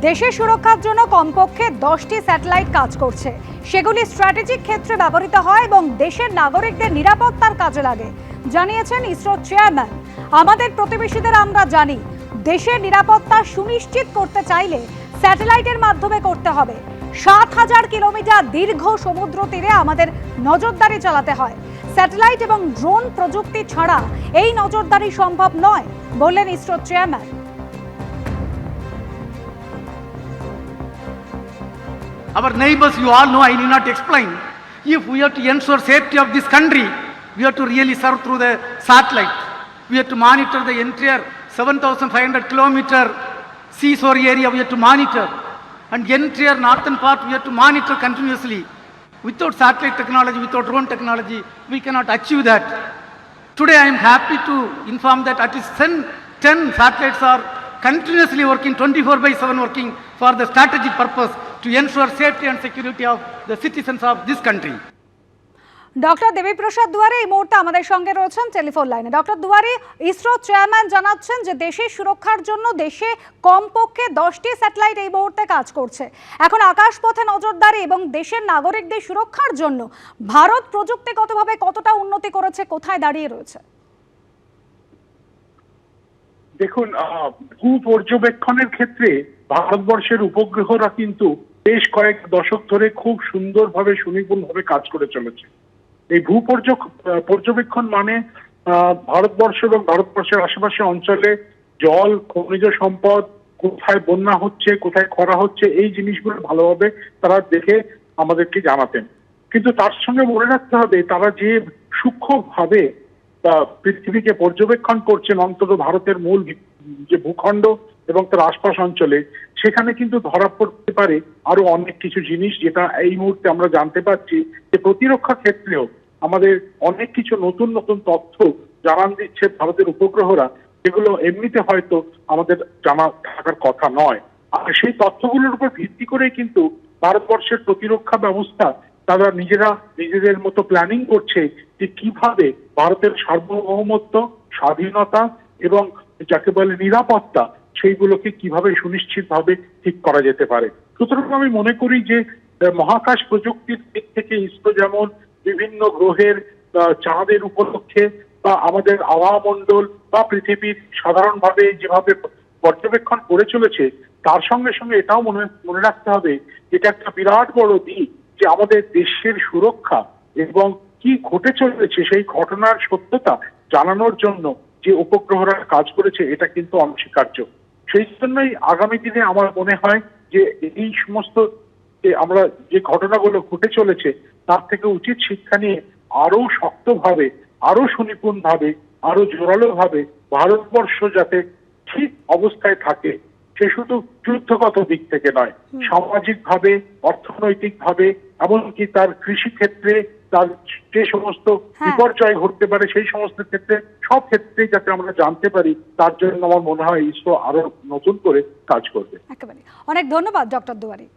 দেশের সুরক্ষার জন্য কমপক্ষে 10টি স্যাটেলাইট কাজ করছে। সেগুলি স্ট্র্যাটেজিক ক্ষেত্রে ব্যবহৃত হয় এবং দেশের নাগরিকদের নিরাপত্তার কাজে লাগে, জানিয়েছেন ইসরো চেয়ারম্যান। আমাদের প্রতিবেশীদের আমরা জানি, দেশের নিরাপত্তা সুনিশ্চিত করতে চাইলে স্যাটেলাইটের মাধ্যমে করতে হবে। 7,000 কিলোমিটার দীর্ঘ সমুদ্র তীরে আমাদের নজরদারি চালাতে হয়। স্যাটেলাইট এবং ড্রোন প্রযুক্তি ছাড়া এই নজরদারি সম্ভব নয়, বললেন ISRO chairman. Our neighbors, you all know, I need not explain. If we have to ensure safety of this country, we have to really serve through the satellite. We have to monitor the entire 7,500 kilometer seashore area. We have to monitor, and the entire northern part we have to monitor continuously. Without satellite technology, without drone technology, we cannot achieve that. Today, I am happy to inform that at least 10 satellites are continuously working, 24/7 working for the strategic purpose to ensure safety and security of the citizens of this country. Doctor Debiprasad দুয়ারে এই মুহূর্তে আমাদের সঙ্গে রয়েছেন telephone লাইনে। Doctor দুয়ারে, ISRO chairman জানাচ্ছেন যে দেশের সুরক্ষার জন্য দেশে কমপক্ষে 10টি স্যাটেলাইট এই মুহূর্তে কাজ করছে। এখন আকাশপথে নজরদারি এবং দেশের নাগরিকদের সুরক্ষার জন্য ভারত প্রযুক্তিগতভাবে কতটা উন্নতি করেছে, কোথায় দাঁড়িয়ে রয়েছে? দেখুন, ভূ পর্যবেক্ষণের ক্ষেত্রে ভারতবর্ষের উপগ্রহরা কিন্তু বেশ কয়েক দশক ধরে খুব সুন্দরভাবে সুনিপুণভাবে কাজ করে চলেছে। এই ভূ পর্যবেক্ষণ মানে ভারতবর্ষ এবং ভারতবর্ষের আশেপাশে অঞ্চলে জল, খনিজ সম্পদ, কোথায় বন্যা হচ্ছে, কোথায় খরা হচ্ছে, এই জিনিসগুলো ভালোভাবে তারা দেখে আমাদেরকে জানাতেন। কিন্তু তার সঙ্গে মনে রাখতে হবে, তারা যে সূক্ষ্মভাবে পৃথিবীকে পর্যবেক্ষণ করছেন, অন্তত ভারতের মূল যে ভূখণ্ড এবং তার আশপাশ অঞ্চলে, সেখানে কিন্তু ধরা পড়তে পারে আরো অনেক কিছু জিনিস, যেটা এই মুহূর্তে আমরা জানতে পারছি যে প্রতিরক্ষা ক্ষেত্রেও আমাদের অনেক কিছু নতুন নতুন তথ্য জানান দিচ্ছে ভারতের উপগ্রহরা, যেগুলো এমনিতে হয়তো আমাদের জানা থাকার কথা নয়। আর সেই তথ্যগুলোর উপর ভিত্তি করেই কিন্তু ভারতবর্ষের প্রতিরক্ষা ব্যবস্থা তারা নিজেদের মতো প্ল্যানিং করছে যে কিভাবে ভারতের সার্বভৌমত্ব, স্বাধীনতা এবং যাকে বলে নিরাপত্তা, সেইগুলোকে কিভাবে সুনিশ্চিতভাবে ঠিক করা যেতে পারে। সুতরাং আমি মনে করি যে মহাকাশ প্রযুক্তির দিক থেকে ইসরো যেমন বিভিন্ন গ্রহের, চাঁদের উপলক্ষে বা আমাদের আবহাওয়া মণ্ডল বা পৃথিবীর সাধারণভাবে যেভাবে পর্যবেক্ষণ করে চলেছে, তার সঙ্গে সঙ্গে এটাও মনে রাখতে হবে, এটা একটা বিরাট বড় দিক যে আমাদের দেশের সুরক্ষা এবং কি ঘটে চলেছে সেই ঘটনার সত্যতা জানানোর জন্য যে উপগ্রহরা কাজ করেছে, এটা কিন্তু অনস্বীকার্য। সেই জন্যই আগামী দিনে আমার মনে হয় যে এই সমস্ত আমরা যে ঘটনাগুলো ঘটে চলেছে, তার থেকে উচিত শিক্ষা নিয়ে আরো শক্তভাবে, আরো সুনিপুণভাবে, আরো জোরালোভাবে ভারতবর্ষ যাতে ঠিক অবস্থায় থাকে, সে শুধু যুদ্ধগত দিক থেকে নয়, সামাজিকভাবে, অর্থনৈতিকভাবে, এমনকি তার কৃষি ক্ষেত্রে তার যে সমস্ত বিপর্যয় ঘটতে পারে সেই সমস্ত ক্ষেত্রে, সব ক্ষেত্রেই যাতে আমরা জানতে পারি, তার জন্য আমার মনে হয় ইসরো আরো নতুন করে কাজ করবে। একেবারে অনেক ধন্যবাদ ডক্টর দুয়ারে।